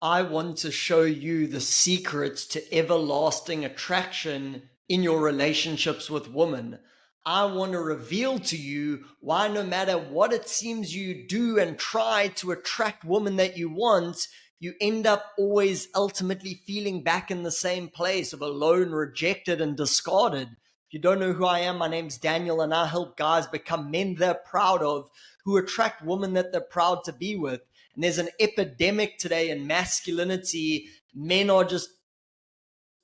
I want to show you the secrets to everlasting attraction in your relationships with women. I want to reveal to you why, no matter what it seems you do and try to attract women that you want, you end up always ultimately feeling back in the same place of alone, rejected, and discarded. If you don't know who I am, my name's Daniel, and I help guys become men they're proud of, who attract women that they're proud to be with. And there's an epidemic today in masculinity. Men are just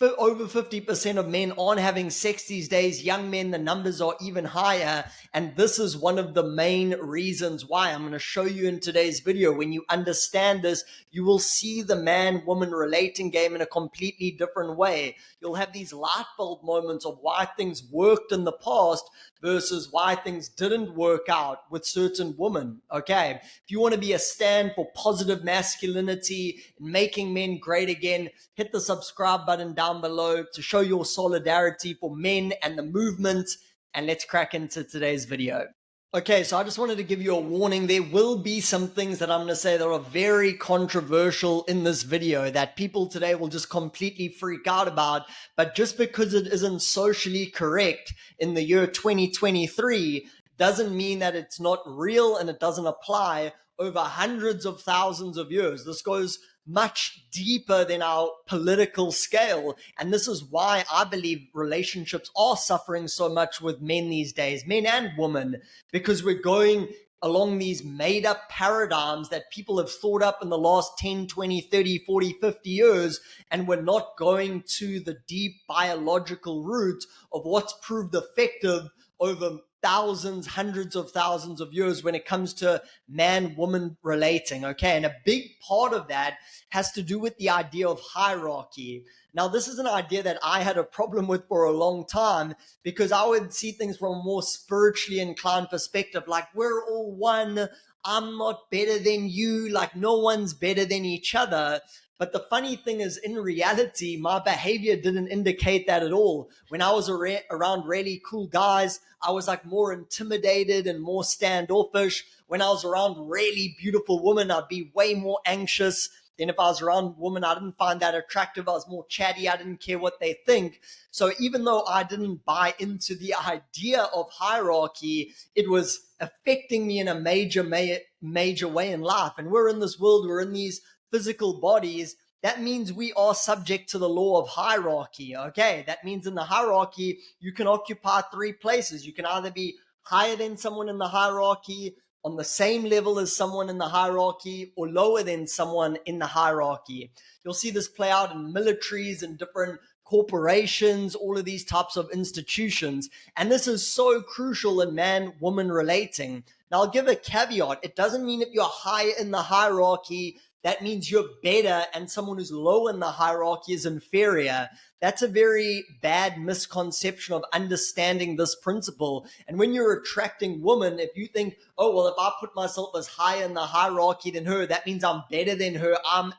over 50% of men aren't having sex these days. Young men, the numbers are even higher. And this is one of the main reasons why. I'm going to show you in today's video. When you understand this, you will see the man-woman relating game in a completely different way. You'll have these light bulb moments of why things worked in the past versus why things didn't work out with certain women. Okay, if you want to be a stand for positive masculinity and making men great again, hit the subscribe button down below to show your solidarity for men and the movement. And let's crack into today's video. Okay, so I just wanted to give you a warning. There will be some things that I'm going to say that are very controversial in this video that people today will just completely freak out about. But just because it isn't socially correct in the year 2023 doesn't mean that it's not real and it doesn't apply over hundreds of thousands of years. This goes much deeper than our political scale. And this is why I believe relationships are suffering so much with men these days, men and women, because we're going along these made up paradigms that people have thought up in the last 10, 20, 30, 40, 50 years. And we're not going to the deep biological root of what's proved effective over thousands, hundreds of thousands of years when it comes to man-woman relating, okay? And a big part of that has to do with the idea of hierarchy. Now, this is an idea that I had a problem with for a long time because I would see things from a more spiritually inclined perspective, like we're all one, I'm not better than you, like no one's better than each other. But the funny thing is, in reality, my behavior didn't indicate that at all. When I was around really cool guys, I was like more intimidated and more standoffish. When I was around really beautiful women, I'd be way more anxious. Then if I was around women I didn't find that attractive, I was more chatty. I didn't care what they think. So even though I didn't buy into the idea of hierarchy, it was affecting me in a major way in life. And we're in this world, we're in these physical bodies. That means we are subject to the law of hierarchy. Okay, that means in the hierarchy, you can occupy three places. You can either be higher than someone in the hierarchy, on the same level as someone in the hierarchy, or lower than someone in the hierarchy. You'll see this play out in militaries and different corporations, all of these types of institutions. And this is so crucial in man-woman relating. Now, I'll give a caveat. It doesn't mean if you're higher in the hierarchy, that means you're better and someone who's low in the hierarchy is inferior. That's a very bad misconception of understanding this principle. And when you're attracting women, if you think, oh, well, if I put myself as higher in the hierarchy than her, that means I'm better than her, I'm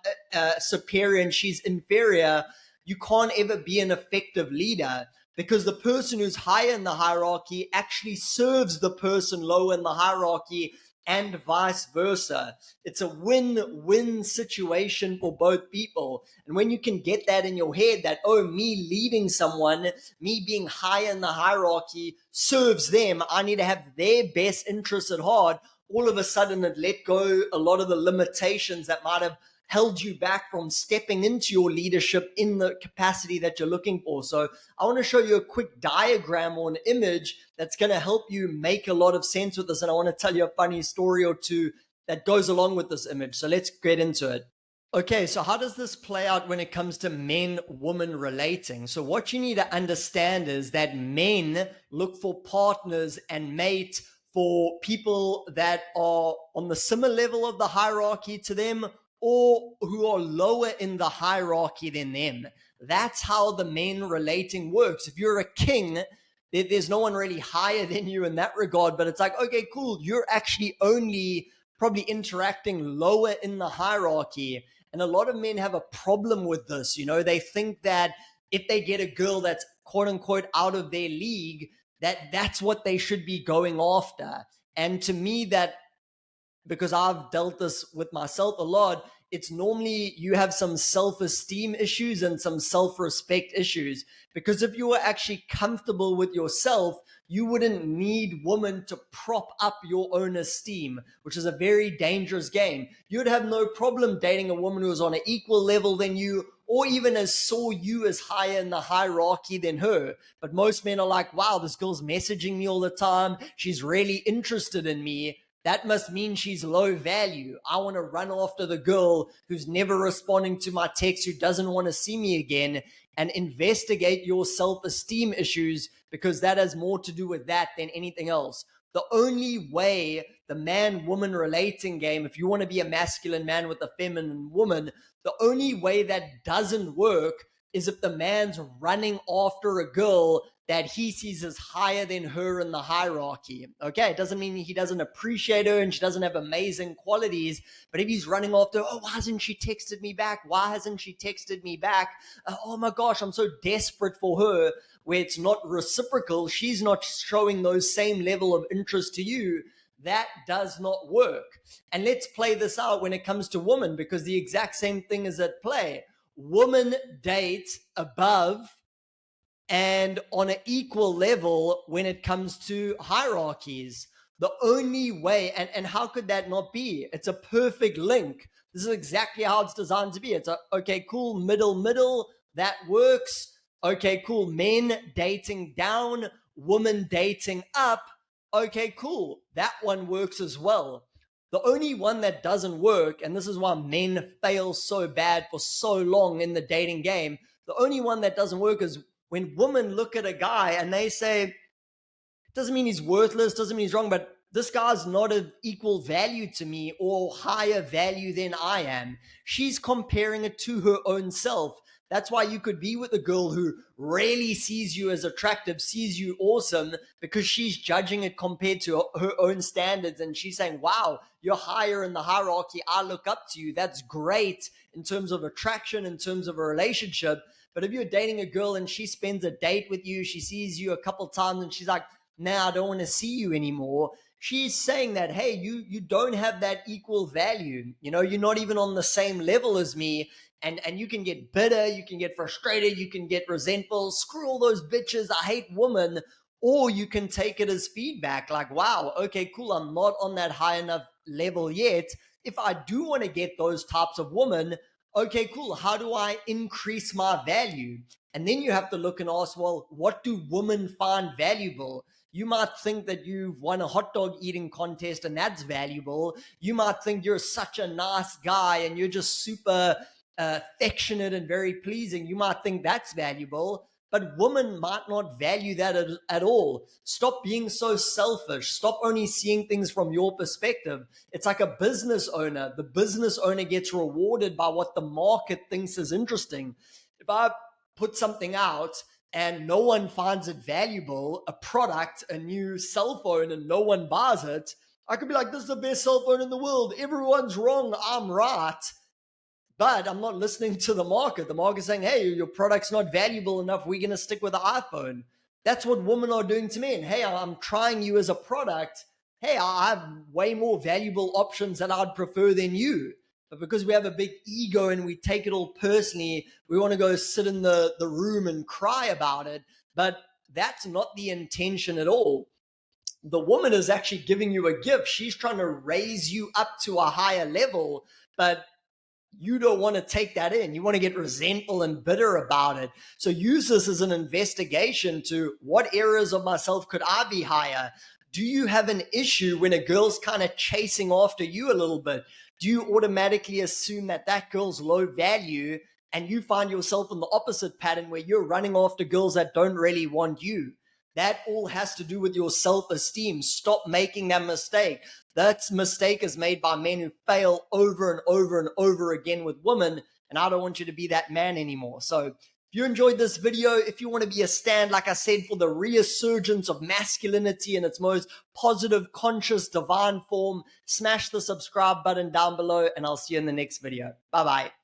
superior and she's inferior, you can't ever be an effective leader, because the person who's higher in the hierarchy actually serves the person low in the hierarchy, and vice versa. It's a win-win situation for both people. And when you can get that in your head that, oh, me leading someone, me being high in the hierarchy serves them, I need to have their best interests at heart, all of a sudden it let go a lot of the limitations that might have held you back from stepping into your leadership in the capacity that you're looking for. So I want to show you a quick diagram or an image that's going to help you make a lot of sense with this. And I want to tell you a funny story or two that goes along with this image. So let's get into it. Okay, so how does this play out when it comes to men-woman relating? So what you need to understand is that men look for partners and mate for people that are on the similar level of the hierarchy to them, or who are lower in the hierarchy than them. That's how the men relating works. If you're a king, there's no one really higher than you in that regard, but it's like, okay, cool, you're actually only probably interacting lower in the hierarchy. And a lot of men have a problem with this. You know, they think that if they get a girl that's quote unquote out of their league, that's what they should be going after. And to me, that, because I've dealt this with myself a lot, it's normally you have some self-esteem issues and some self-respect issues. Because if you were actually comfortable with yourself, you wouldn't need women to prop up your own esteem, which is a very dangerous game. You'd have no problem dating a woman who's on an equal level than you, or even as saw you as higher in the hierarchy than her. But most men are like, wow, this girl's messaging me all the time. She's really interested in me. That must mean she's low value. I want to run after the girl who's never responding to my text, who doesn't want to see me again, and investigate your self-esteem issues, because that has more to do with that than anything else. The only way the man-woman relating game, if you want to be a masculine man with a feminine woman, the only way that doesn't work is if the man's running after a girl that he sees as higher than her in the hierarchy. Okay, it doesn't mean he doesn't appreciate her and she doesn't have amazing qualities, but if he's running after, oh, why hasn't she texted me back? Why hasn't she texted me back? Oh my gosh, I'm so desperate for her, where it's not reciprocal. She's not showing those same level of interest to you. That does not work. And let's play this out when it comes to women, because the exact same thing is at play. Women date above and on an equal level when it comes to hierarchies. The only way, and how could that not be? It's a perfect link. This is exactly how it's designed to be. It's a, okay, cool, middle, that works. Okay, cool, men dating down, women dating up. Okay, cool, that one works as well. The only one that doesn't work, and this is why men fail so bad for so long in the dating game, the only one that doesn't work is when women look at a guy and they say, doesn't mean he's worthless, doesn't mean he's wrong, but this guy's not of equal value to me or higher value than I am. She's comparing it to her own self. That's why you could be with a girl who really sees you as attractive, sees you awesome, because she's judging it compared to her own standards. And she's saying, wow, you're higher in the hierarchy. I look up to you. That's great in terms of attraction, in terms of a relationship. But if you're dating a girl and she spends a date with you, she sees you a couple times and she's like, nah, I don't want to see you anymore. She's saying that, hey, you don't have that equal value. You know, you're not even on the same level as me. And you can get bitter, you can get frustrated, you can get resentful. Screw all those bitches. I hate women. Or you can take it as feedback, like, wow, okay, cool. I'm not on that high enough level yet. If I do want to get those types of women, okay, cool. How do I increase my value? And then you have to look and ask, well, what do women find valuable? You might think that you've won a hot dog eating contest and that's valuable. You might think you're such a nice guy and you're just super affectionate and very pleasing. You might think that's valuable, but women might not value that at all. Stop being so selfish. Stop only seeing things from your perspective. It's like a business owner. The business owner gets rewarded by what the market thinks is interesting. If I put something out and no one finds it valuable, a product, a new cell phone, and no one buys it, I could be like, this is the best cell phone in the world. Everyone's wrong. I'm right. But I'm not listening to the market. The market's saying, hey, your product's not valuable enough. We're going to stick with the iPhone. That's what women are doing to me. And hey, I'm trying you as a product. Hey, I have way more valuable options that I'd prefer than you. But because we have a big ego and we take it all personally, we want to go sit in the room and cry about it. But that's not the intention at all. The woman is actually giving you a gift. She's trying to raise you up to a higher level. But you don't want to take that in. You want to get resentful and bitter about it. So use this as an investigation to what areas of myself could I be higher? Do you have an issue when a girl's kind of chasing after you a little bit? Do you automatically assume that that girl's low value and you find yourself in the opposite pattern where you're running after girls that don't really want you? That all has to do with your self-esteem. Stop making that mistake. That mistake is made by men who fail over and over and over again with women, and I don't want you to be that man anymore. So if you enjoyed this video, if you want to be a stand, like I said, for the resurgence of masculinity in its most positive, conscious, divine form, smash the subscribe button down below, and I'll see you in the next video. Bye-bye.